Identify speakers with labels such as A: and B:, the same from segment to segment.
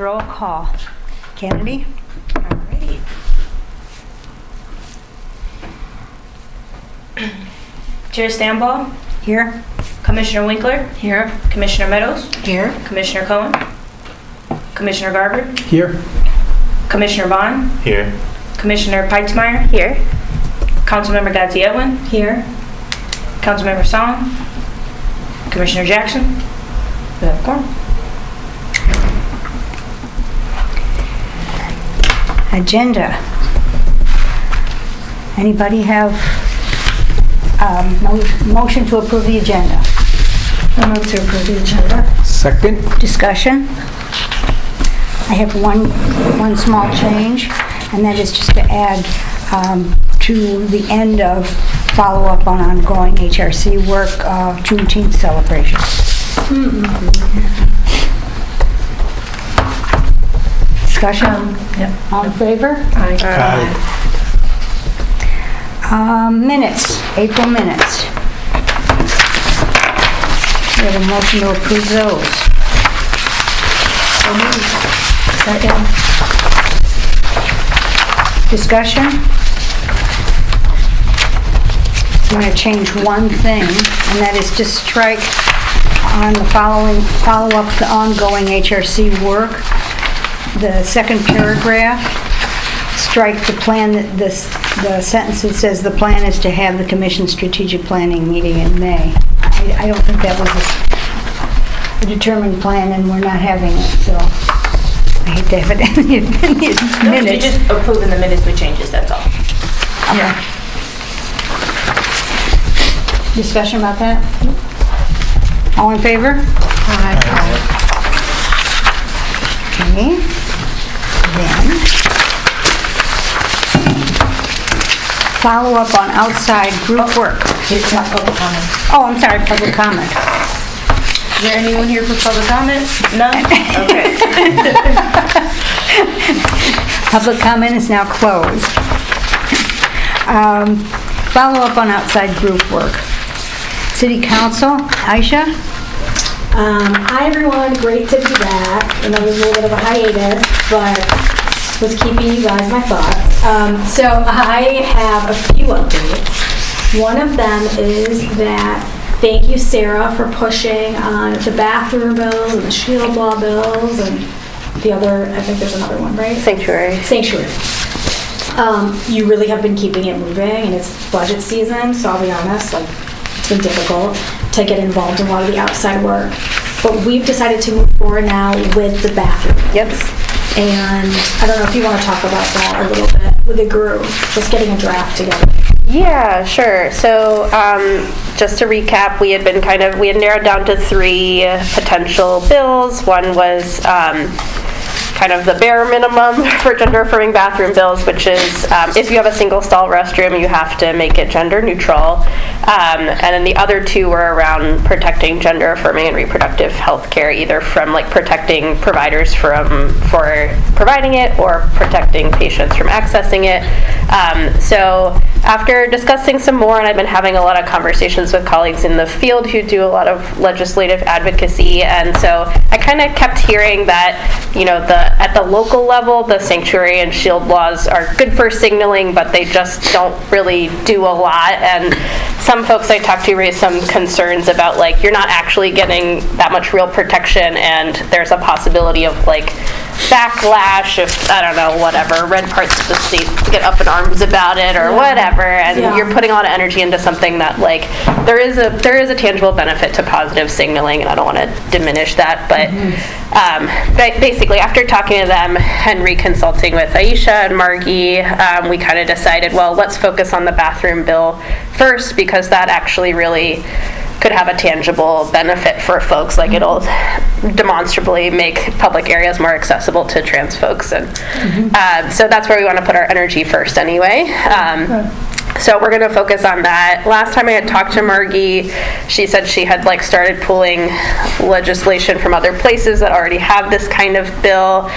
A: roll call. Kennedy?
B: Alrighty. Chair Stanball,
A: Here.
B: Commissioner Winkler,
A: Here.
B: Commissioner Meadows,
A: Here.
B: Commissioner Cohen, Commissioner Garber,
C: Here.
B: Commissioner Vaughn,
D: Here.
B: Commissioner Peitzmeyer, here. Councilmember Dodds-Edwin,
A: Here.
B: Councilmember Song, Commissioner Jackson. We have a quorum.
A: Agenda. Anybody have motion to approve the agenda?
E: I move to approve the agenda.
C: Second.
A: Discussion? I have one small change, and that is just to add to the end of follow-up on ongoing HRC work, Juneteenth celebration. Discussion?
E: Yep.
A: All in favor?
C: Aye.
A: Minutes, April minutes. We have a motion to approve those.
E: Second.
A: Discussion? I'm going to change one thing, and that is to strike on the follow-up to ongoing HRC work, the second paragraph, strike the plan, the sentence that says the plan is to have the commission's strategic planning meeting in May. I don't think that was a determined plan, and we're not having it, so I hate to have it in the
B: You're
A: minutes.
B: just approving the minutes with changes, that's all.
A: Okay. Discussion about that? All in favor? Okay. Then, follow up on outside group work.
B: It's not public comment.
A: Oh, I'm sorry, public comment.
B: Is there anyone here for public comment? None? Okay.
A: Public comment is now closed. Follow up on outside group work. City Council, Aisha?
F: Hi everyone, great to be back. I know there's a little bit of a hiatus, but was keeping you guys my thoughts. So I have a few updates. One of them is that thank you, Sarah, for pushing on the bathroom bills and the shield law bills and the other, I think there's another one, right? Sanctuary. You really have been keeping it moving, and it's budget season, so I'll be honest, like, it's been difficult to get involved in a lot of the outside work. But we've decided to move forward now with the bathroom.
G: Yep.
F: And I don't know if you want to talk about that a little bit with the group, just getting a draft together.
G: Yeah, sure. So just to recap, we had narrowed down to 3 potential bills. One was kind of the bare minimum for gender affirming bathroom bills, which is if you have a single stall restroom, you have to make it gender neutral. And then the other 2 were around protecting gender affirming and reproductive health care, either from like protecting providers for providing it or protecting patients from accessing it. So after discussing some more, and I've been having a lot of conversations with colleagues in the field who do a lot of legislative advocacy, and so I kind of kept hearing that, you know, at the local level, the sanctuary and shield laws are good for signaling, but they just don't really do a lot. And some folks I talked to raised some concerns about, like, you're not actually getting that much real protection, and there's a possibility of, like, backlash if, I don't know, whatever, red parts of the state get up in arms about it or whatever, and you're putting a lot of energy into something that, like, there is a tangible benefit to positive signaling, and I don't want to diminish that, but basically after talking to them and reconsulting with Aisha and Margie, we kind of decided, well, let's focus on the bathroom bill first, because that actually really could have a tangible benefit for folks. Like, it'll demonstrably make public areas more accessible to trans folks, and so that's where we want to put our energy first anyway. So we're going to focus on that. Last time I had talked to Margie, she said she had started pulling legislation from other places that already have this kind of bill.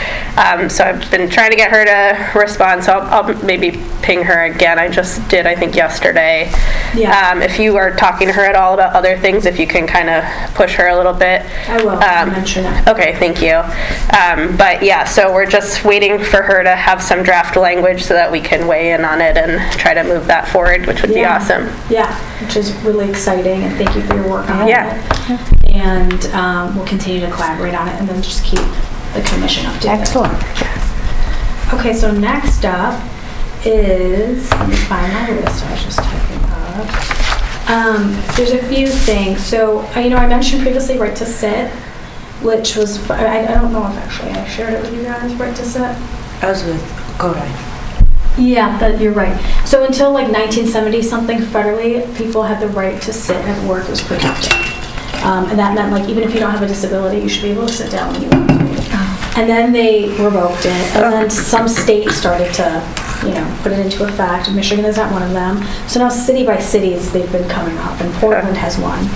G: So I've been trying to get her to respond, so I'll maybe ping her again. I just did, I think, yesterday.
F: Yeah.
G: If you are talking to her at all about other things, if you can kind of push her a little bit.
F: I will. I'll mention it.
G: Okay, thank you. But yeah, so we're just waiting for her to have some draft language so that we can weigh in on it and try to move that forward, which would be awesome.
F: Yeah, which is really exciting, and thank you for your work on it.
G: Yeah.
F: And we'll continue to collaborate on it, and then just keep the commission updated.
A: Excellent.
F: Okay, so next up is, let me find my list, I was just typing up. There's a few things. So, I mentioned previously right to sit, which was, I don't know if actually I shared it with you guys, right to sit.
B: I was with Kodak.
F: Yeah, you're right. So until 1970 something federally, people had the right to sit at work. It was protected. And that meant even if you don't have a disability, you should be able to sit down when you want to. And then they revoked it. And then some states started to, put it into effect. Michigan is not one of them. So now city by cities, they've been coming up, and Portland has one.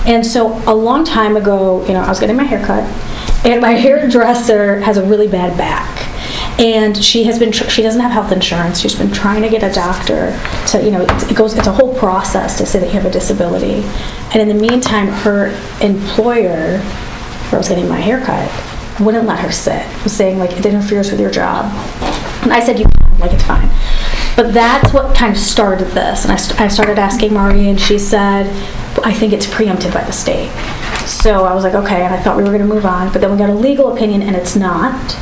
F: And so a long time ago, I was getting my hair cut, and my hairdresser has a really bad back. And she doesn't have health insurance. She's been trying to get a doctor to, it's a whole process to say that you have a disability. And in the meantime, her employer, where I was getting my hair cut, wouldn't let her sit. Was saying it interferes with your job. And I said, you can, it's fine. But that's what kind of started this. And I started asking Margie, and she said, I think it's preempted by the state. So I was like, okay, and I thought we were going to move on, but then we got a legal opinion, and it's not.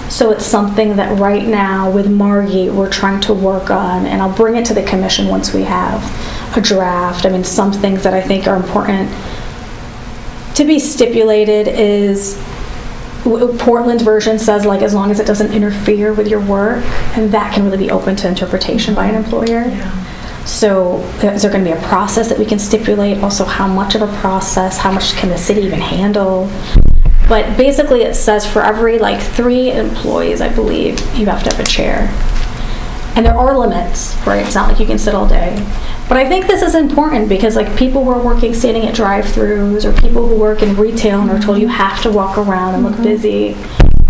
F: So it's something that right now with Margie we're trying to work on, and I'll bring it to the commission once we have a draft. Some things that I think are important to be stipulated is Portland's version says as long as it doesn't interfere with your work, and that can really be open to interpretation by an employer.
E: Yeah.
F: So is there going to be a process that we can stipulate? Also, how much of a process? How much can the city even handle? But basically it says for every 3 employees, I believe, you have to have a chair. And there are limits, right? It's not like you can sit all day. But I think this is important because people who are working standing at drive-thrus, or people who work in retail and are told you have to walk around and look busy.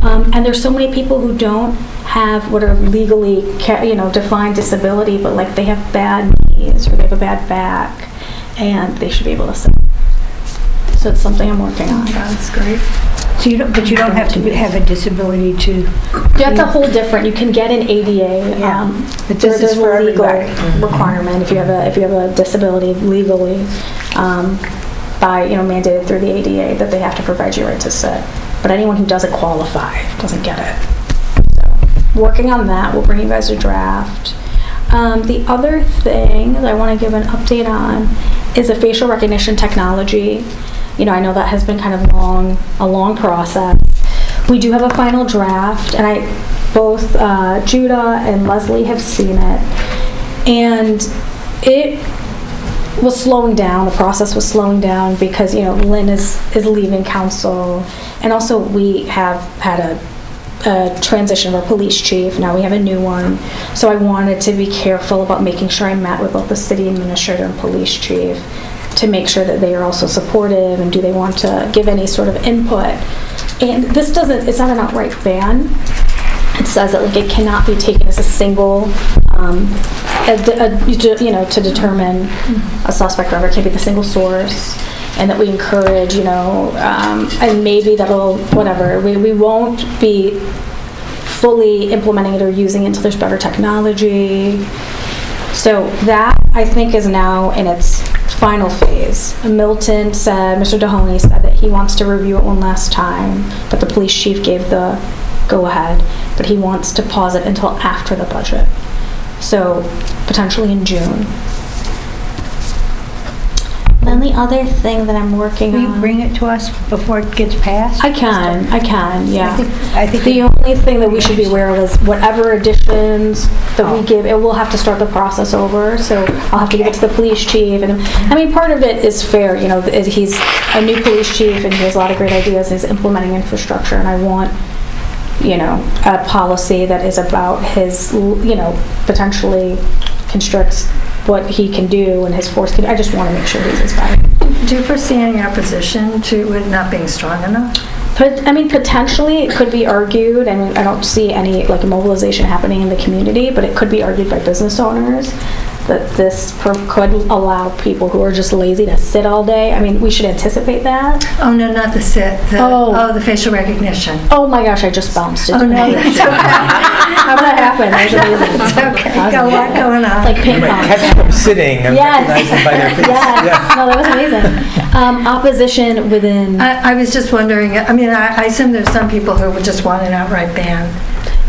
F: And there's so many people who don't have what are legally defined disability, but they have bad knees or they have a bad back, and they should be able to sit. So it's something I'm working on.
E: That's great.
A: So you don't have to have a disability to.
F: That's a whole different. You can get an ADA.
A: But this is for
F: a legal
A: everybody.
F: requirement if you have a disability legally, by mandated through the ADA that they have to provide you a right to sit. But anyone who doesn't qualify doesn't get it. So working on that. We'll bring you guys a draft. The other thing that I want to give an update on is the facial recognition technology. I know that has been kind of a long process. We do have a final draft, and both Judah and Leslie have seen it. And it was slowing down. The process was slowing down because, Lynn is leaving council. And also we have had a transition of our police chief. Now we have a new one. So I wanted to be careful about making sure I met with both the city administrator and police chief to make sure that they are also supportive, and do they want to give any sort of input. And this it's not an outright ban. It says that it cannot be taken as a single, to determine a suspect, or it can't be the single source, and that we encourage, and maybe that'll, whatever, we won't be fully implementing it or using it until there's better technology. So that, I think, is now in its final phase. Milton said, Mr. Dahoney said that he wants to review it one last time, but the police chief gave the go-ahead, but he wants to pause it until after the budget. So potentially in June. Then the other thing that I'm working
A: Will
F: on...
A: you bring it to us before it gets passed?
F: I can, yeah.
A: I think
F: the only thing that we should be aware of is whatever additions that we give, it will have to start the process over, so I'll have to give it to the police chief. And part of it is fair, he's a new police chief and he has a lot of great ideas, he's implementing infrastructure, and I want, a policy that is about his, potentially constricts what he can do and his force can do. I just want to make sure he's inspired.
E: Do you foresee any opposition to it not being strong enough?
F: But, I mean, potentially it could be argued, I mean, I don't see any like mobilization happening in the community, but it could be argued by business owners that this could allow people who are just lazy to sit all day. I mean, we should anticipate that.
E: Oh, no, not the sit. The facial recognition.
F: Oh my gosh, I just bounced it.
E: Oh, no, that's okay.
F: How did that happen? That was amazing.
E: It's okay. Got a lot going on.
F: It's like ping
C: You might
F: pong.
C: catch them sitting and
F: Yes.
C: recognize them by their face.
F: Yes.
C: Yeah.
F: No, that was amazing. Opposition within,
E: I was just wondering, I mean, I assume there's some people who would just want an outright ban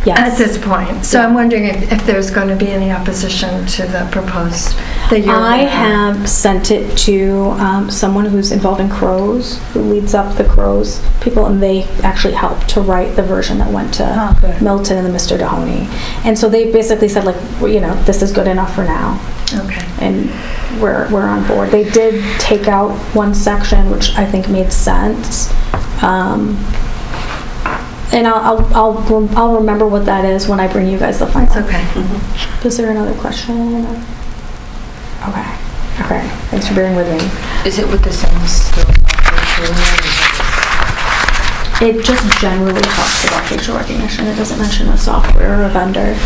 E: at
F: yes.
E: this point. So I'm wondering if there's going to be any opposition to the proposed, that you're...
F: I have sent it to someone who's involved in Crows, who leads up the Crows people, and they actually helped to write the version that went to
E: Oh, good.
F: Milton and the Mr. Mahoney. And so they basically said, like, well, you know, this is good enough for now.
E: Okay.
F: And we're on board. They did take out one section, which I think made sense. And I'll remember what that is when I bring you guys the final.
E: It's okay.
F: Is there another question? Okay. Okay. Thanks for bearing with me.
B: Is it with the same skills?
F: It just generally talks about facial recognition. It doesn't mention a software or a vendor.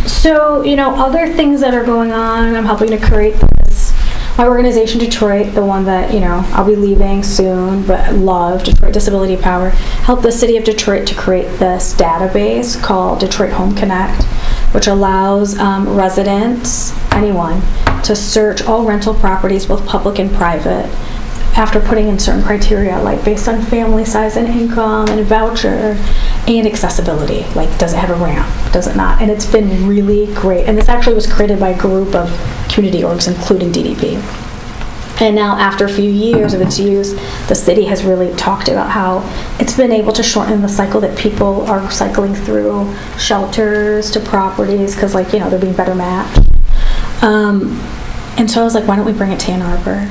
F: So, you know, other things that are going on, I'm helping to create this. My organization, Detroit, the one that, you know, I'll be leaving soon, but love, Detroit Disability Power, helped the city of Detroit to create this database called Detroit Home Connect, which allows residents, anyone, to search all rental properties, both public and private, after putting in certain criteria, like based on family size and income and voucher and accessibility. Like, does it have a ramp? Does it not? And it's been really great. And this actually was created by a group of community orgs, including DDP. And now, after a few years of its use, the city has really talked about how it's been able to shorten the cycle that people are cycling through shelters to properties, because, like, you know, they're being better matched. And so I was like, why don't we bring it to Ann Arbor?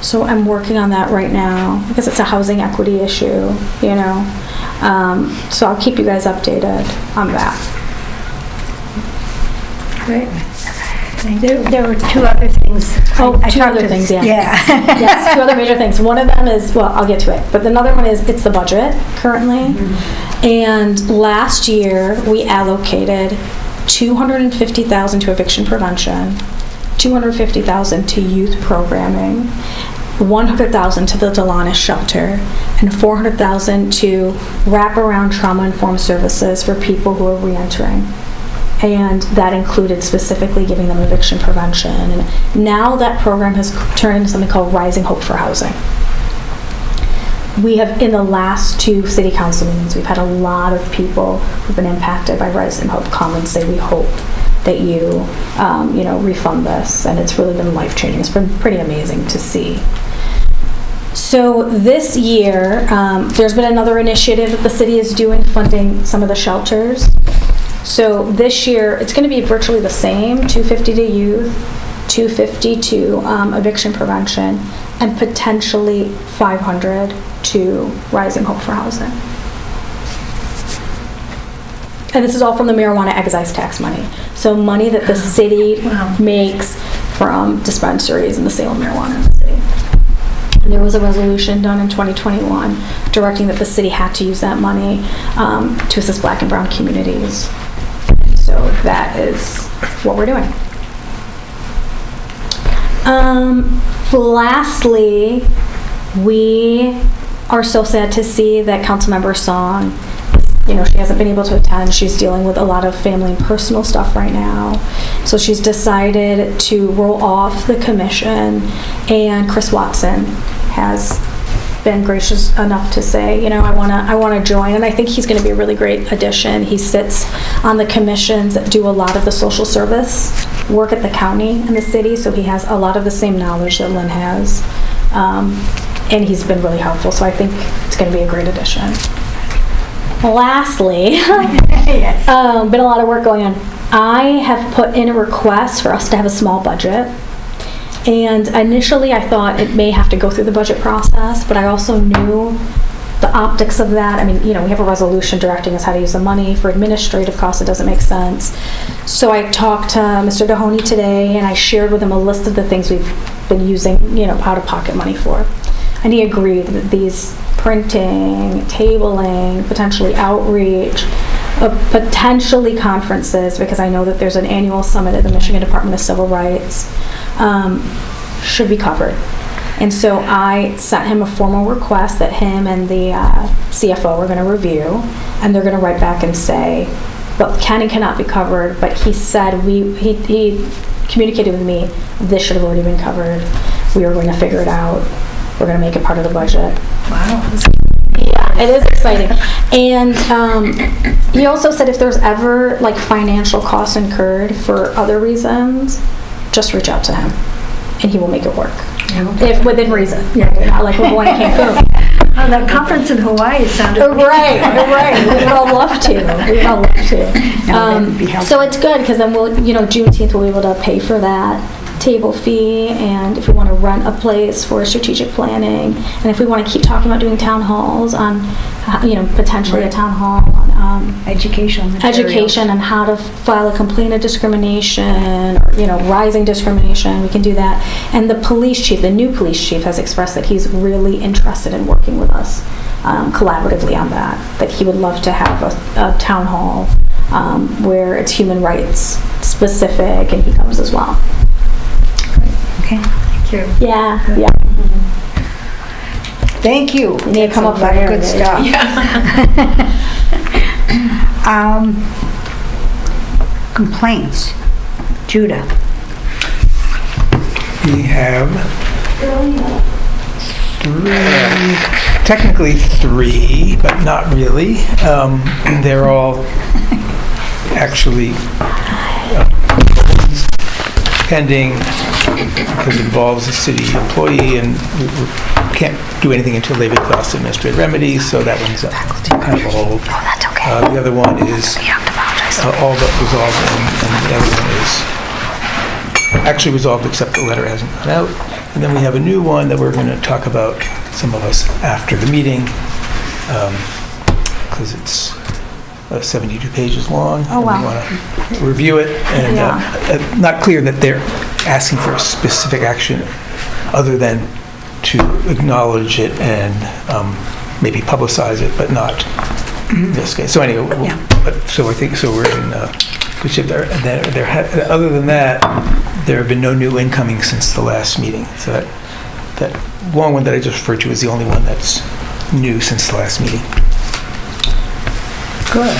F: So I'm working on that right now because it's a housing equity issue, you know. So I'll keep you guys updated on that.
E: Great.
A: There were two other things.
F: Oh,
A: I
F: two
A: talked
F: other
A: to-
F: things, yeah.
A: Yeah.
F: Yes, two other major things. One of them is, well, I'll get to it, but another one is it's the budget currently. And last year we allocated $250,000 to eviction prevention, $250,000 to youth programming, $100,000 to the Delonis shelter, and $400,000 to wraparound trauma-informed services for people who are reentering. And that included specifically giving them eviction prevention. And now that program has turned into something called Rising Hope for Housing. We have, in the last two city council meetings, we've had a lot of people who've been impacted by Rising Hope come and say, we hope that you, you know, refund this. And it's really been life-changing. It's been pretty amazing to see. So this year, there's been another initiative that the city is doing, funding some of the shelters. So this year, it's going to be virtually the same, $250 to youth, $250 to eviction prevention, and potentially $500 to Rising Hope for Housing. And this is all from the marijuana excise tax money. So money that the city makes from dispensaries and the sale of marijuana in the city. And there was a resolution done in 2021 directing that the city had to use that money to assist Black and brown communities. So that is what we're doing. Lastly, we are so sad to see that Councilmember Song, you know, she hasn't been able to attend. She's dealing with a lot of family and personal stuff right now. So she's decided to roll off the commission, and Chris Watson has been gracious enough to say, you know, I want to join, and I think he's going to be a really great addition. He sits on the commissions that do a lot of the social service work at the county and the city, so he has a lot of the same knowledge that Lynn has, and he's been really helpful, so I think it's going to be a great addition. Lastly, been a lot of work going on. I have put in a request for us to have a small budget. And initially I thought it may have to go through the budget process, but I also knew the optics of that. I mean, we have a resolution directing us how to use the money. For administrative costs, it doesn't make sense. So I talked to Mr. Mahoney today, and I shared with him a list of the things we've been using, out-of-pocket money for. And he agreed that these printing, tabling, potentially outreach, potentially conferences, because I know that there's an annual summit at the Michigan Department of Civil Rights, should be covered. And so I sent him a formal request that him and the CFO are going to review, and they're going to write back and say, well, can and cannot be covered, but he said, he communicated with me, this should have already been covered. We are going to figure it out. We're going to make it part of the budget.
E: Wow.
F: Yeah, it is exciting. And he also said if there's ever like financial costs incurred for other reasons, just reach out to him, and he will make it work. If within reason. Yeah. Not like we're going to Cancun.
E: Oh, that conference in Hawaii sounded...
F: Right. We would all love to. So it's good, because then we'll, Juneteenth we'll be able to pay for that table fee, and if we want to rent a place for strategic planning, and if we want to keep talking about doing town halls on, potentially a town hall on
A: Education
F: and how to file a complaint of discrimination, or, rising discrimination, we can do that. And the new police chief has expressed that he's really interested in working with us collaboratively on that he would love to have a town hall where it's human rights specific, and he comes as well.
A: Okay.
E: Thank you.
F: Yeah.
A: Thank you.
F: You need to come up with
A: good stuff. Complaints. Judah.
C: We have technically three, but not really. They're all actually pending, because it involves a city employee, and we can't do anything until they've exhausted administrative remedies, so that one's kind of a hold.
A: That's okay.
C: The other one is
A: You have to apologize.
C: all but resolved, and the other one is actually resolved, except the letter hasn't gone out. And then we have a new one that we're going to talk about, some of us, after the meeting, because it's 72 pages long.
A: Oh, wow.
C: And we want to review it, and not clear that they're asking for a specific action other than to acknowledge it and maybe publicize it, but not in this case. So anyway, so I think we're in good shape there. And then other than that, there have been no new incoming since the last meeting. So that long one that I just referred to is the only one that's new since the last meeting.
A: Good.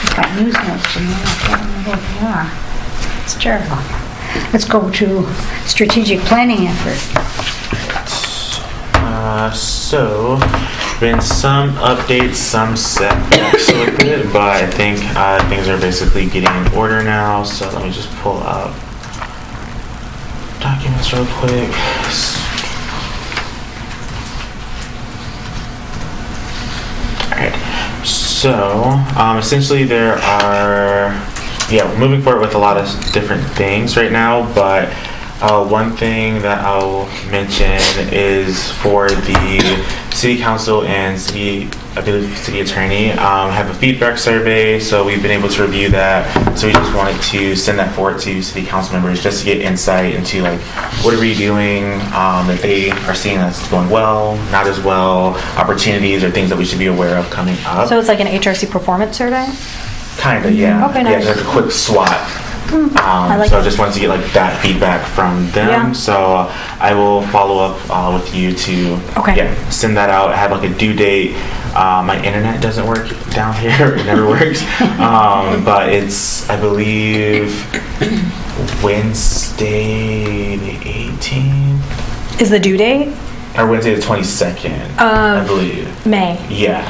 A: I've got news notes and I can't remember what they are. It's terrible. Let's go to strategic planning effort.
D: So, been some updates, some setbacks with it, but I think things are basically getting in order now. So let me just pull up documents real quick. Alright, so essentially there are, we're moving forward with a lot of different things right now, but one thing that I'll mention is for the city council and city attorney have a feedback survey, so we've been able to review that. So we just wanted to send that forward to city council members just to get insight into like what are we doing that they are seeing that's going well, not as well, opportunities or things that we should be aware of coming up.
B: So it's like an HRC performance survey?
D: Kind of, yeah.
B: Okay, nice.
D: Yeah, just a quick SWOT. So I just wanted to get like that feedback from them.
B: Yeah.
D: So I will follow up with you to send that out. I have like a due date. My internet doesn't work down here. It never works. But it's, I believe, Wednesday the 18th.
B: Is the due date?
D: Or Wednesday the 22nd, I believe.
B: May.
D: Yeah.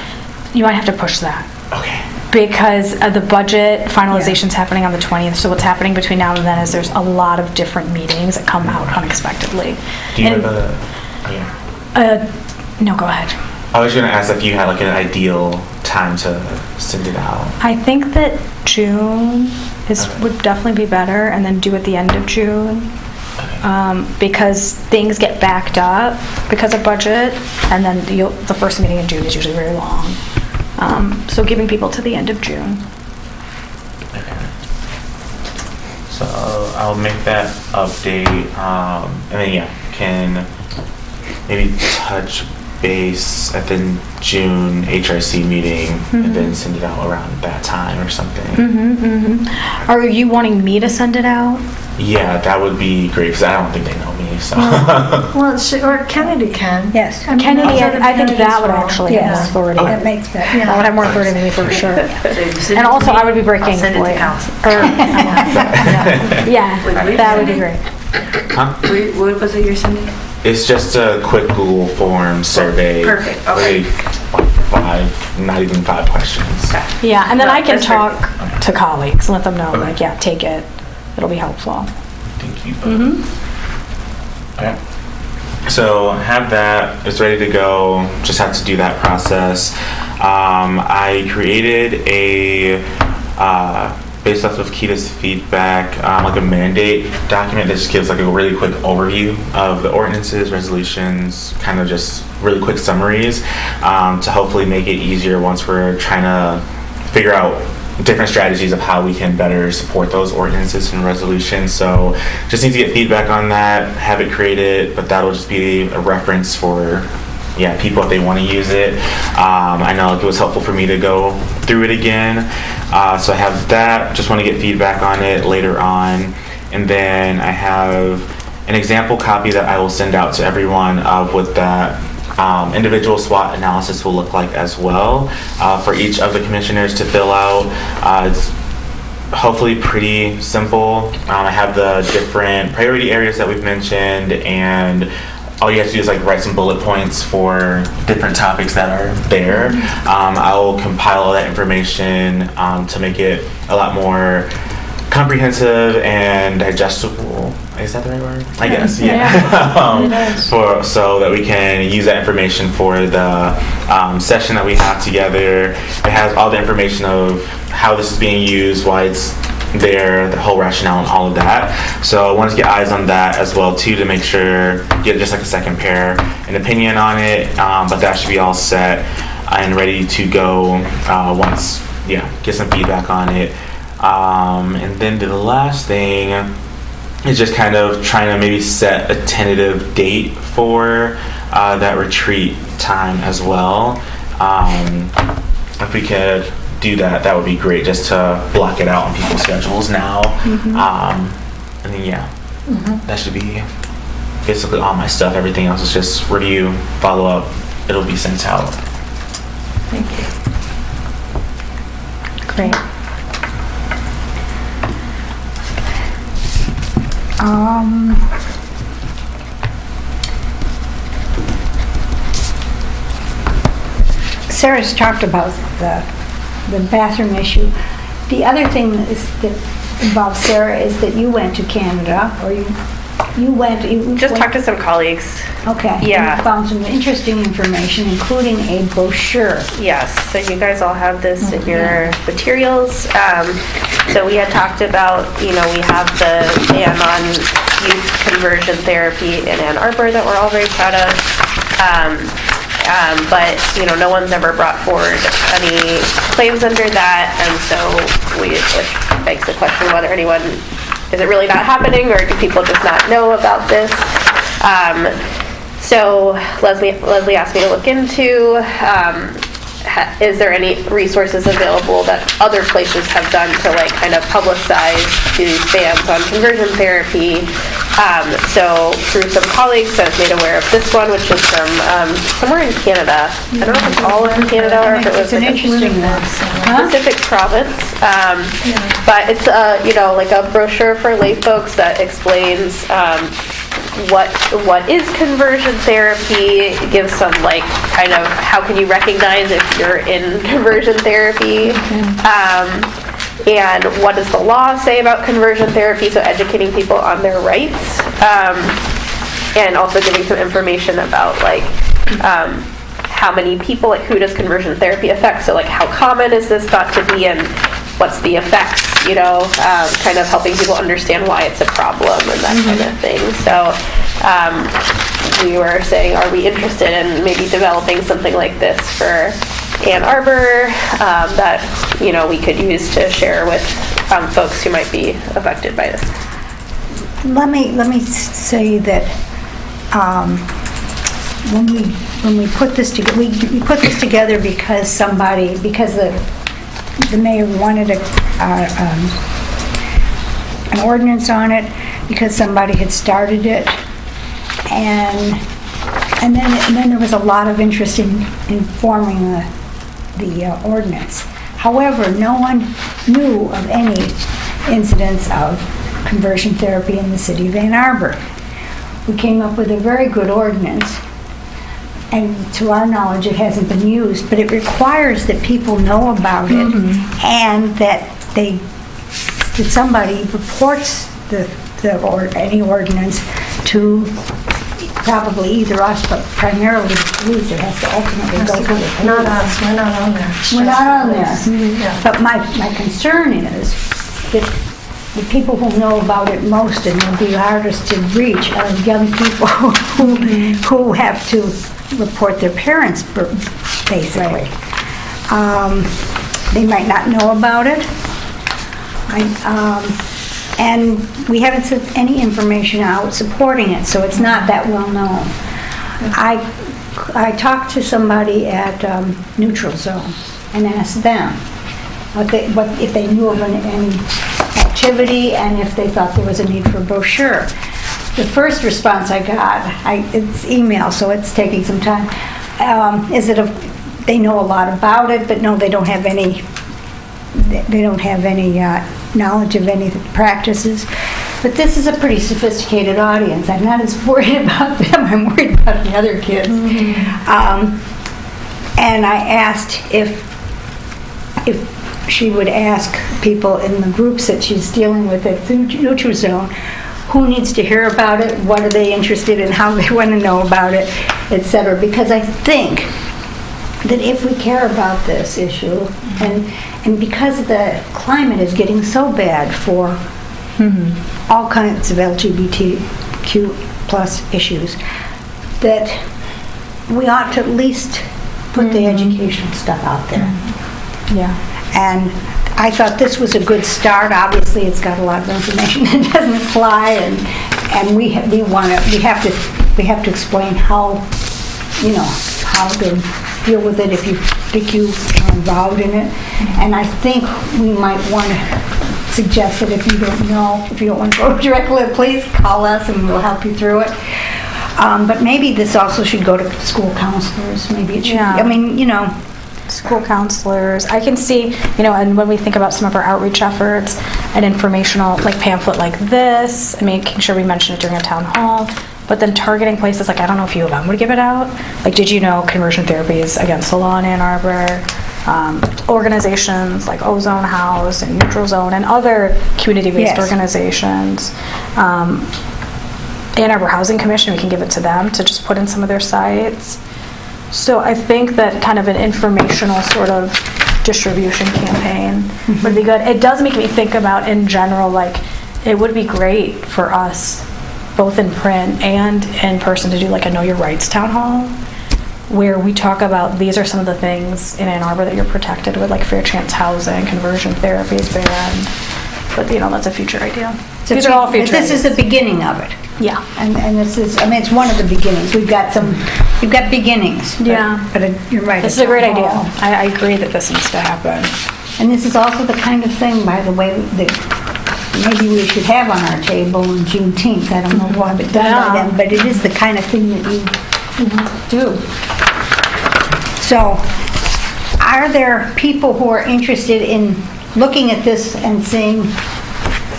B: You might have to push that.
D: Okay.
B: Because the budget finalization's happening on the 20th, so what's happening between now and then is there's a lot of different meetings that come out unexpectedly.
D: Do you have
B: no, go ahead.
D: I was going to ask if you had like an ideal time to send it out.
B: I think that June would definitely be better, and then do at the end of June.
D: Okay.
B: because things get backed up because of budget, and then the first meeting in June is usually very long. So giving people to the end of June.
D: Okay. So I'll make that update, and then can maybe touch base at the June HRC meeting and then send it out around that time or something.
B: Are you wanting me to send it out?
D: Yeah, that would be great because I don't think they know me. So
E: Well, or Kennedy can.
A: Yes.
E: I mean,
B: Kennedy,
E: outside of
B: I think
E: Kennedy's
B: that would
E: role.
B: actually have more
A: Yes.
B: authority.
A: That makes that.
B: That would have more authority than me for sure.
H: And
B: And also, I would be breaking.
H: I'll send it to
B: like-
H: council.
B: Yeah, that would be great.
H: What was it you're sending?
D: it's just a quick Google form survey.
H: Perfect, okay.
D: Like 5, not even 5 questions.
B: Yeah, and then
H: No,
B: I can
H: that's
B: talk to colleagues and let them know,
D: Okay.
B: like, yeah, take it. It'll be helpful.
D: Thank you. Okay. So have that, it's ready to go, just have to do that process. I created a, based off of Kita's feedback, like a mandate document that just gives like a really quick overview of the ordinances, resolutions, kind of just really quick summaries, to hopefully make it easier once we're trying to figure out different strategies of how we can better support those ordinances and resolutions. So just need to get feedback on that, have it created, but that'll just be a reference for people if they want to use it. I know it was helpful for me to go through it again. So I have that, just want to get feedback on it later on. And then I have an example copy that I will send out to everyone of what that individual SWOT analysis will look like as well, for each of the commissioners to fill out. It's hopefully pretty simple. I have the different priority areas that we've mentioned, and all you have to do is like write some bullet points for different topics that are there. I will compile all that information to make it a lot more comprehensive and digestible. Is that the right word? I guess, so that we can use that information for the session that we have together. It has all the information of how this is being used, why it's there, the whole rationale and all of that. So I wanted to get eyes on that as well too, to make sure, get just like a second pair, an opinion on it, but that should be all set and ready to go once, get some feedback on it. And then the last thing is just kind of trying to maybe set a tentative date for that retreat time as well. If we could do that, that would be great, just to block it out on people's schedules now. And then that should be basically all my stuff. Everything else is just review, follow up. It'll be sent out.
E: Thank you.
B: Great.
A: Sarah's talked about the bathroom issue. The other thing that involves Sarah is that you went to Canada, or you
G: Just talked to some colleagues.
A: Okay. and
G: Yeah.
A: you found some interesting information, including a brochure.
G: Yes, so you guys all have this in your materials. So we had talked about, we have the ban on youth conversion therapy in Ann Arbor that we're all very proud of. But, no one's ever brought forward any claims under that, and so it begs the question whether anyone, is it really not happening, or do people just not know about this? So Leslie asked me to look into, is there any resources available that other places have done to kind of publicize these bans on conversion therapy? So through some colleagues, I was made aware of this one, which is from somewhere in Canada. I don't know if it's all in Canada or if it was
A: It's an interesting one.
G: specific province, but it's like a brochure for lay folks that explains what is conversion therapy. It gives some kind of how can you recognize if you're in conversion therapy, and what does the law say about conversion therapy, so educating people on their rights, and also giving some information about how many people, who does conversion therapy affect, so how common is this thought to be, and what's the effects kind of helping people understand why it's a problem and that kind of thing. So we were saying, are we interested in maybe developing something like this for Ann Arbor that, we could use to share with folks who might be affected by this?
A: Let me say that when we put this together, we put this together because the mayor wanted an ordinance on it, because somebody had started it, and then there was a lot of interest in forming the ordinance. However, no one knew of any incidents of conversion therapy in the city of Ann Arbor. We came up with a very good ordinance, and to our knowledge it hasn't been used, but it requires that people know about it, and that somebody reports any ordinance to probably either us, but primarily the police. It has to ultimately go through the police.
E: Not us, we're not on there.
A: We're not on there.
E: Yeah.
A: But my concern is that the people who know about it most and will be hardest to reach are young people who have to report their parents, basically. They might not know about it. And we haven't sent any information out supporting it, so it's not that well known. I talked to somebody at Neutral Zone and asked them if they knew of any activity and if they thought there was a need for a brochure. The first response I got, it's email, so it's taking some time, is that they know a lot about it, but no, they don't have any knowledge of any practices. But this is a pretty sophisticated audience. I'm not as worried about them. I'm worried about the other kids. And I asked if she would ask people in the groups that she's dealing with at Neutral Zone, who needs to hear about it, what are they interested in, how they want to know about it, etc. Because I think that if we care about this issue, and because the climate is getting so bad for all kinds of LGBTQ plus issues, that we ought to at least put the educational stuff out there.
B: Yeah.
A: And I thought this was a good start. Obviously, it's got a lot of information that doesn't apply, and we have to explain how to deal with it if you think you are involved in it. And I think we might want to suggest that if you don't want to go directly, please call us and we'll help you through it. But maybe this also should go to school counselors. Maybe it should.
B: Yeah. School counselors. I can see, and when we think about some of our outreach efforts, an informational pamphlet like this, and making sure we mention it during a town hall, but then targeting places like, I don't know if U of M would give it out. Did you know conversion therapy is against the law in Ann Arbor? Organizations like Ozone House and Neutral Zone and other community-based organizations. Ann Arbor Housing Commission, we can give it to them to just put in some of their sites. So I think that kind of an informational sort of distribution campaign would be good. It does make me think about, in general, it would be great for us, both in print and in person, to do a Know Your Rights town hall, where we talk about these are some of the things in Ann Arbor that you're protected with, like fair chance housing, conversion therapy is banned. But that's a future idea. These are all future
A: This is the beginning of it.
B: Yeah.
A: And this is, it's one of the beginnings. We've got beginnings. But,
B: Yeah.
A: But you're right.
B: This is a great idea. I agree that this needs to happen.
A: And this is also the kind of thing, by the way, that maybe we should have on our table on Juneteenth. I don't know if we'll have it done by then, but it is the kind of thing that you do. So, are there people who are interested in looking at this and seeing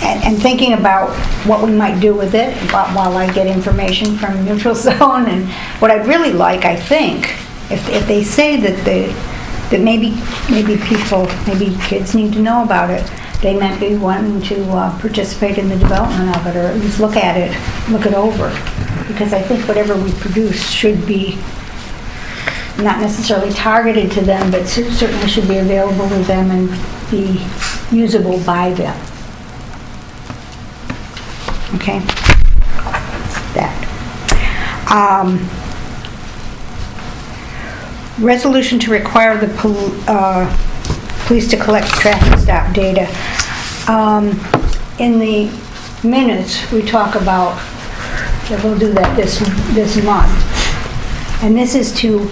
A: and thinking about what we might do with it while I get information from Neutral Zone? And what I'd really like, I think, if they say that maybe kids need to know about it, they might be wanting to participate in the development of it, or at least look it over. Because I think whatever we produce should be not necessarily targeted to them, but certainly should be available to them and be usable by them. Okay? That. Resolution to require the police to collect traffic stop data. In the minutes, we talk about that we'll do that this month. And this is to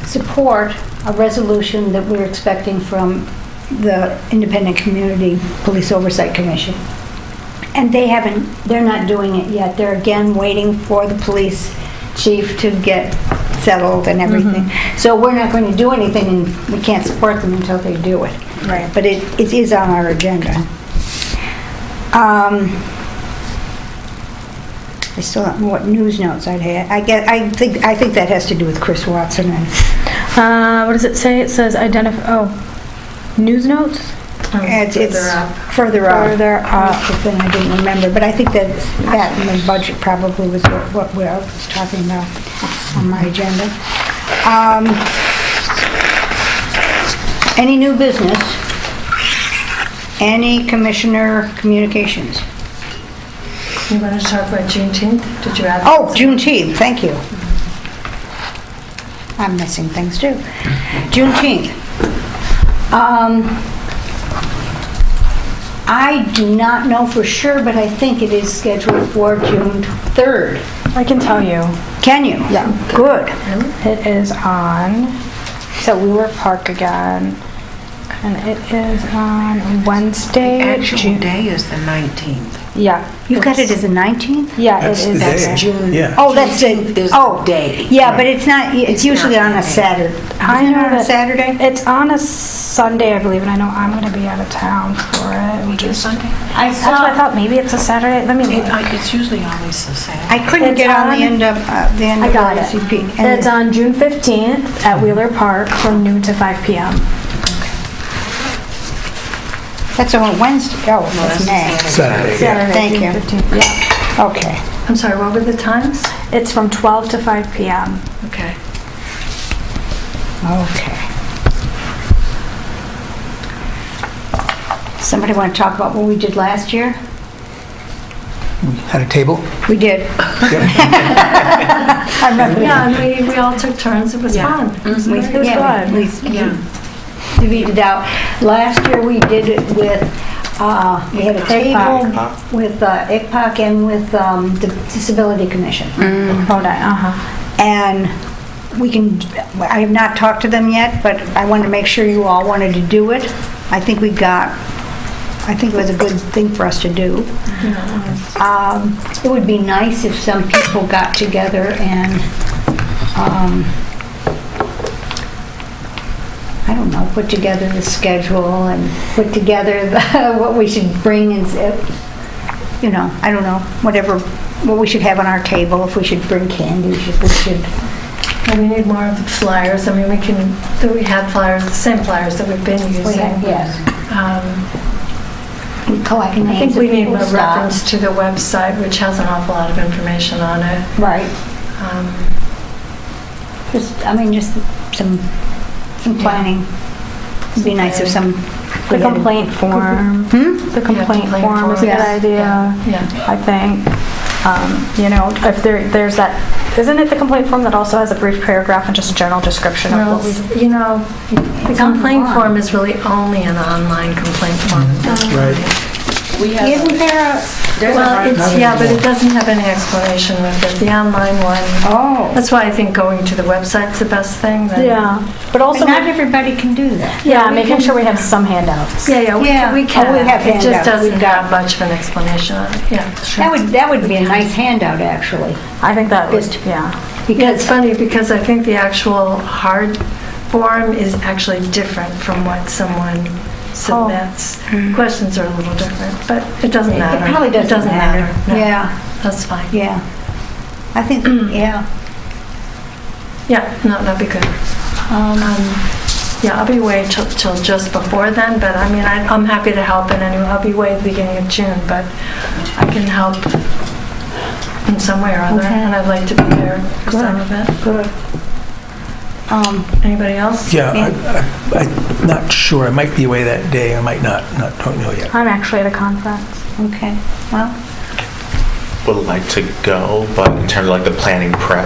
A: support a resolution that we're expecting from the Independent Community Police Oversight Commission. And they're not doing it yet. They're again waiting for the police chief to get settled and everything. So we're not going to do anything, and we can't support them until they do it.
B: Right.
A: But it is on our agenda. I still don't know what news notes I'd had. I think that has to do with Chris Watson and
B: What does it say? It says news notes?
A: it's further up.
B: Further up.
A: That's the thing I didn't remember, but I think that in the budget probably was what I was talking about on my agenda. Any new business? Any commissioner communications?
E: You want to talk about Juneteenth? Did you add?
A: Oh, Juneteenth, thank you. I'm missing things too. Juneteenth. I do not know for sure, but I think it is scheduled for June 3rd.
B: I can tell you.
A: Can you?
B: Yeah.
A: Good.
B: It is on, so Wheeler Park again, and it is on Wednesday.
H: Actual day is the 19th.
B: Yeah.
A: You got it as the 19th?
B: Yeah,
C: That's
B: it is.
C: the
H: That's
C: day.
H: June.
C: Yeah.
A: Oh, that's
H: Juneteenth
A: it.
H: is
A: Oh,
H: the day.
A: yeah, but it's not, it's
H: It's
A: usually
H: not
A: on a
H: the day.
A: Saturday.
B: I
A: Isn't it
B: know
A: on a
B: that-
A: Saturday?
B: It's on a Sunday, I believe, and I know I'm going to be out of town for it.
H: We do Sunday?
A: I
B: That's why I thought maybe it's a Saturday. Let me look.
H: It's usually always the same.
A: I couldn't
B: It's
A: get on the
B: on-
A: end of
B: I got it.
A: RSVP. And
B: It's on June 15th at Wheeler Park from noon to 5 p.m.
A: That's on Wednesday. Oh, that's May.
C: Saturday, yeah.
B: Saturday,
A: Thank
B: June
A: you.
B: 15th. Yeah.
A: Okay.
E: I'm sorry, what were the times?
B: It's from 12 to 5 p.m.
E: Okay.
A: Okay. Somebody want to talk about what we did last year?
C: We had a table.
A: We did.
C: Yep.
A: I remember
E: Yeah, and we all took turns. It was fun. It was
A: We-
E: great.
B: It was
A: yeah,
B: fun.
A: we divvied it out. Last year, we did it with, we had a table with ICPOC and with the Disability Commission. And we can, I have not talked to them yet, but I wanted to make sure you all wanted to do it. I think it was a good thing for us to do. It would be nice if some people got together and, I don't know, put together the schedule and put together what we should bring and, I don't know, what we should have on our table, if we should bring candy, if we should.
E: And we need more of the flyers. I mean, we had flyers, the same flyers that we've been using.
A: Yes.
E: I
A: Collect
E: think
A: names of
E: we need
A: people,
E: a
A: stuff.
E: reference to the website, which has an awful lot of information on it.
A: Right.
E: Um,
A: Just some planning. It'd be nice if some.
B: The complaint form. The complaint
E: complaint
B: form is a
E: form.
B: good idea,
E: Yeah.
B: I think. If there's that, isn't it the complaint form that also has a brief paragraph and just a general description of
E: Well,
B: what we...
E: the complaint form is really only an online complaint form.
C: Right.
A: Isn't there
E: Well, but it doesn't have any explanation with it. The online one.
A: Oh.
E: That's why I think going to the website's the best thing. then-
B: Yeah, but also,
A: But not everybody can do that.
B: yeah, making sure we have some handouts.
E: Yeah,
A: Yeah.
E: we can.
A: Oh, we have
E: It just
A: handouts.
E: doesn't
A: We've got-
E: have much of an explanation on it. Yeah, sure.
A: That would be a nice handout, actually.
B: I think that was,
A: Just-
B: yeah.
E: Yeah, it's funny because I think the actual hard form is actually different from what someone submits. Questions are a little different, but it doesn't matter.
A: It probably doesn't matter.
E: No,
A: Yeah,
E: that's fine.
A: yeah. I think, yeah.
E: Yeah, no, that'd be good. Yeah, I'll be away till just before then, but I mean, I'm happy to help in any way. I'll be away at the beginning of June, but I can help in some way or other,
A: Okay.
E: and I'd like to be there for some of it.
A: Good.
E: Anybody else?
C: Yeah, I'm not sure. I might be away that day. I might not, don't know yet.
B: I'm actually at a conference.
A: Okay, well,
D: Would like to go, but in terms of like the planning prep,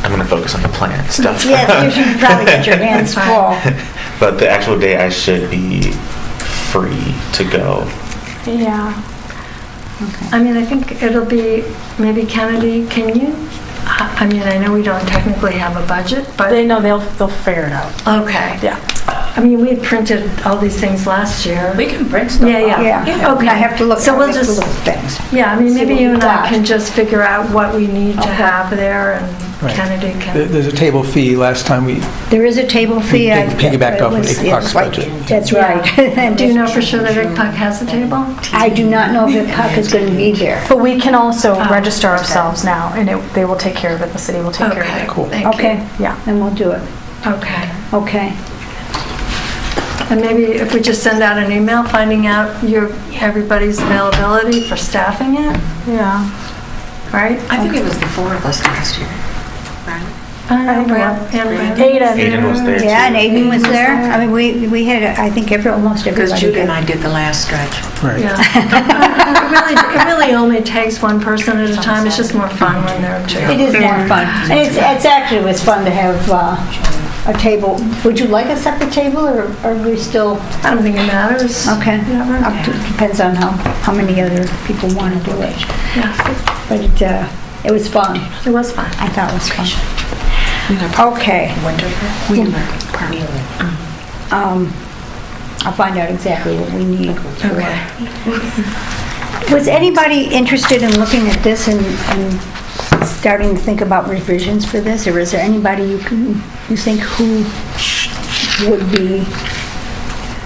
D: I'm going to focus on the plan stuff.
A: yes, you should probably get your hands full.
D: But the actual day I should be free to go.
B: Yeah.
E: I mean, I think it'll be, maybe Kennedy, can you, I mean, I know we don't technically have a budget, but,
B: They know they'll figure it out.
E: okay.
B: Yeah.
E: I mean, we printed all these things last year.
H: We can print stuff.
E: Yeah.
A: Yeah,
E: Okay.
A: I have to look,
E: So we'll
A: I have to
E: just-
A: look at things.
E: Yeah, I mean,
A: See
E: maybe
A: what
E: you
A: we've
E: and I
A: got.
E: can just figure out what we need to
A: Okay.
E: have there, and
C: Right.
E: Kennedy can.
C: There's a table fee. Last time we
A: There is a table fee.
C: We piggybacked off of
A: it was-
C: ICPOC's
A: right,
C: budget.
A: That's right. And
E: Do you know for sure that Rick Puck has a table?
A: I do not know if Puck is going to be there.
B: But we can also register
E: okay.
B: ourselves now, and they will take care of it. The city will take care of
E: Okay,
B: it.
C: Cool.
E: thank you.
A: Okay,
B: Yeah.
A: then we'll do it.
E: Okay.
A: Okay.
E: And maybe if we just send out an email finding out everybody's availability for staffing it,
B: Yeah.
E: right?
H: I think it was the four of us last year, right?
E: And
B: Aiden.
D: Aiden was there too.
A: Yeah, and Aiden was there. I mean, we had, I think, almost
H: Because
A: everybody
H: Judy
A: did.
H: and I did the last stretch.
C: right.
E: Yeah. It really only takes one person at a time. It's just more fun when there are two.
A: It is more fun. And it's actually, it was fun to have a table. Would you like a separate table, or are we still,
E: I don't think it matters.
A: okay?
E: Whatever.
A: Depends on how many other people want to do it.
E: Yeah,
A: But it was fun.
E: it was fun.
A: I thought it was fun. Okay. I'll find out exactly what we need. Was anybody interested in looking at this and starting to think about revisions for this? Or is there anybody you think who would be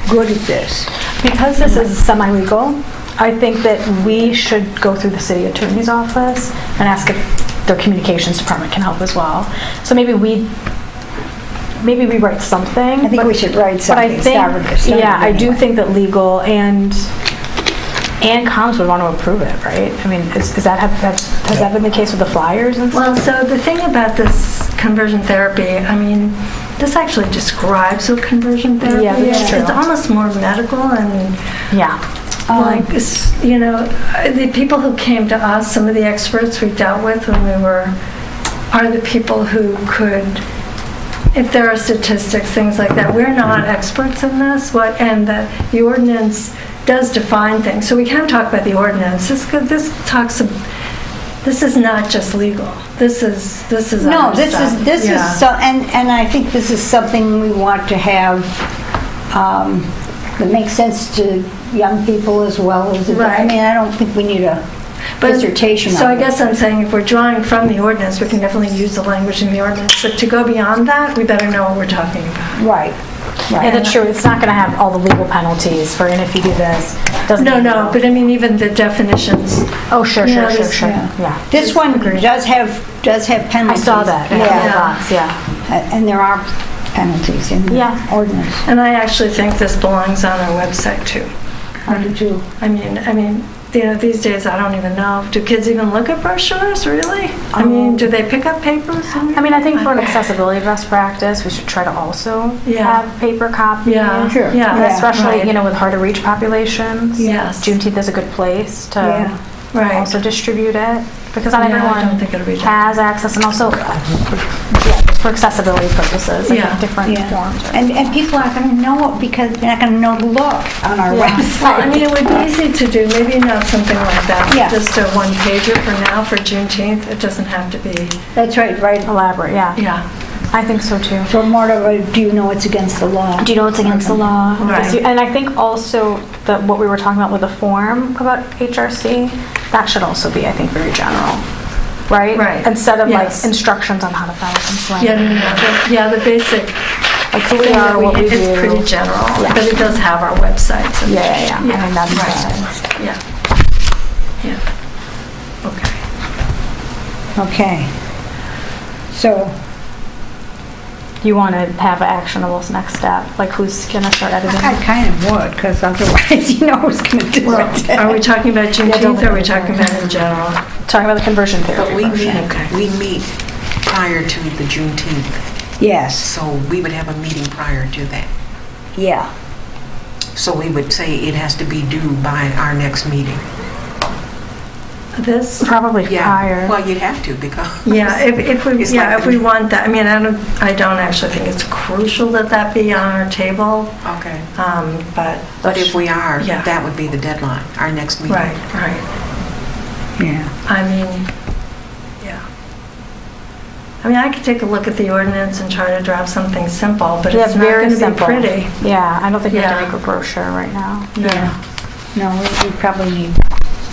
A: good at this?
B: Because this is semi-legal, I think that we should go through the city attorney's office and ask if their communications department can help as well. So maybe we write something.
A: I think we should write
B: But I
A: something.
B: think,
A: Start
B: yeah, I do
A: anyway.
B: think that legal and comms would want to approve it, right? I mean, has that been the case with the flyers and stuff?
E: Well, so the thing about this conversion therapy, I mean, this actually describes what conversion therapy
B: Yeah,
E: is.
B: that's true.
E: It's almost more medical and
B: Yeah.
E: like, you know, the people who came to us, some of the experts we dealt with when we were, are the people who could, if there are statistics, things like that. We're not experts in this, and the ordinance does define things. So we can talk about the ordinance. This is not just legal. This is
A: No,
E: other
A: this
E: stuff.
A: is,
E: Yeah.
A: so, and I think this is something we want to have, that makes sense to young people as well as, I
E: Right.
A: mean, I don't think we need a
E: But-
A: dissertation
E: So
A: on
E: I
A: it.
E: guess I'm saying if we're drawing from the ordinance, we can definitely use the language in the ordinance. But to go beyond that, we better know what we're talking about.
A: Right,
B: Yeah,
A: right.
B: that's true. It's not going to have all the legal penalties for, and if you do this, doesn't.
E: No, but I mean, even the definitions.
B: Oh, sure,
E: you know,
B: sure,
E: this-
B: yeah.
A: This one does have
B: I
A: penalties.
B: saw that in the
A: Yeah,
B: box, yeah.
A: and there are penalties in the
B: Yeah.
A: ordinance.
E: And I actually think this belongs on our website too.
A: How did you?
E: I mean, you know, these days, I don't even know. Do kids even look at brochures, really? I mean, do they pick up papers?
B: I mean, I think for an accessibility best practice, we should try to also
E: Yeah.
B: have paper copies.
E: Yeah,
A: Sure.
E: yeah.
B: And especially,
E: right.
B: you know, with hard to reach populations.
E: Yes.
B: Juneteenth is a good place
A: Yeah.
B: to
E: Right.
B: also distribute it, because not
E: Yeah, I
B: everyone
E: don't think it'll be done.
B: has access, and also for accessibility purposes, I
E: Yeah.
B: think different
A: Yeah.
B: forms.
A: And people aren't going to know it because they're not going to know to look on our
B: Yeah.
A: website.
E: Well, I mean, it would be easy to do, maybe not something like that.
A: Yeah.
E: Just a one pager for now, for Juneteenth. It doesn't have to be,
A: That's right, right.
B: Elaborate, yeah.
E: yeah.
B: I think so too.
A: So more of a, do you know it's against the law?
B: Do you know it's against the law?
E: Right.
B: And I think also that what we were talking about with the form about HRC, that should also be, I think, very general, right?
E: Right.
B: Instead of like
E: Yes.
B: instructions on how to file a complaint.
E: Yeah, no, yeah, the basic
B: Like who we
E: thing
B: are,
E: that
B: what we
E: it's
B: do.
E: pretty general,
B: Yeah.
E: but it does have our websites. and-
B: Yeah. I mean, that's
E: Right.
B: right.
E: Yeah. Yeah. Okay.
A: Okay. So,
B: You want to have actionables next step, like who's gonna start editing?
A: I kind of would, because otherwise, you know who's going to do
E: Well,
A: it.
E: are we talking about Juneteenth or are we talking about in general?
B: Talking about the conversion
H: But
B: therapy
H: we
B: version.
H: meet prior to the Juneteenth
A: Yes,
H: So we would have a meeting prior to that.
A: yeah.
H: So we would say it has to be due by our next meeting.
E: This?
B: Probably prior.
H: Well, you'd have to because.
E: Yeah, if we,
H: It's
E: yeah,
H: like
E: if
H: the-
E: we want that, I mean, I don't actually think it's crucial that that be on our table,
H: Okay.
E: but.
H: But if we are,
E: Yeah.
H: that would be the deadline, our next meeting.
E: Right, right.
A: Yeah.
E: I mean, yeah. I mean, I could take a look at the ordinance and try to draft something simple, but
B: Yeah,
E: it's not
B: very
E: going to be
B: simple.
E: pretty.
B: Yeah, I don't think we have to
E: Yeah.
B: make a brochure right now.
E: Yeah.
A: No, we probably need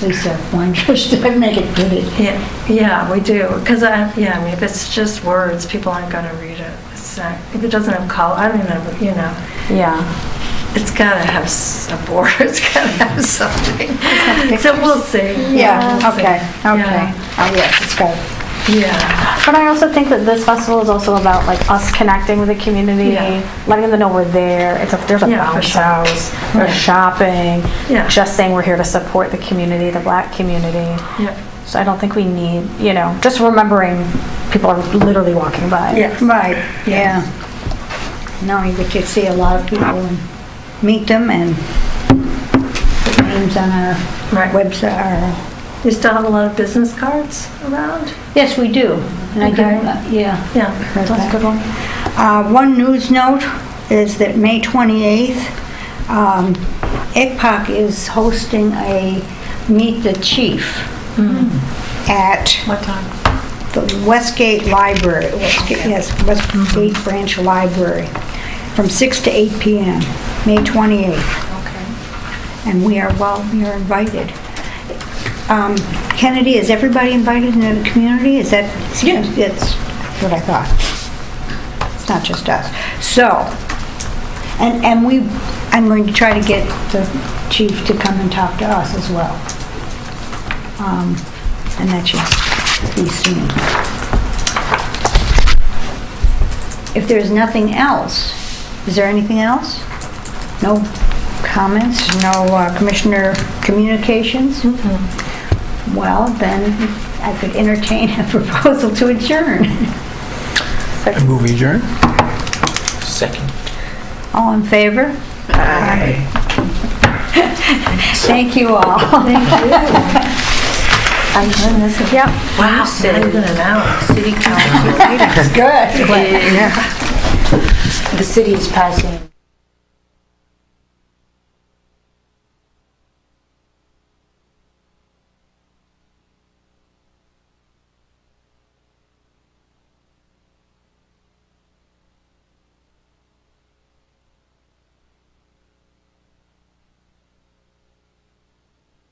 A: Lisa Weinbush to make it pretty.
E: Yeah, we do, because I mean, if it's just words, people aren't going to read it. It's not, if it doesn't have color, I don't even know,
B: Yeah.
E: it's got to have a border, it's got to have something. So we'll see.
A: Yeah,
E: we'll see.
A: okay, okay.
E: Yeah.
A: Oh, yes, it's got,
E: Yeah.
B: But I also think that this festival is also about like us connecting with the community,
E: Yeah.
B: letting them know we're there. There's a
E: Yeah, for
B: bounce
E: sure.
B: house, there's
E: Yeah.
B: shopping,
E: Yeah.
B: just saying we're here to support the community, the black community.
E: Yeah.
B: So I don't think we need, just remembering people are literally walking by.
E: Yeah.
A: right, yeah. No, you get to see a lot of people and meet them and put names on our
E: Right.
A: website.
E: You still have a lot of business cards around?
A: Yes, we do. And I do,
E: Okay.
A: yeah.
E: Yeah.
A: That's
B: That's a good one.
A: One news note is that May 28th, ICPOC is hosting a Meet the Chief at
E: What time?
A: the Westgate Library, Westgate Branch Library, from 6 to 8 p.m., May 28th.
H: Okay.
A: And we are invited. Kennedy, is everybody invited in the community? Is that?
H: Yeah.
A: That's what I thought. It's not just us. So, and I'm going to try to get the chief to come and talk to us as well. And that should be soon. If there's nothing else, is there anything else? No comments, no commissioner communications? Well, then I could entertain a proposal to adjourn.
C: I move we adjourn.
D: Second.
A: All in favor? Aye. Thank you all.
B: Yep.
H: Wow,
E: Not even an hour.
H: city council.
A: That's good.
I: The city is passing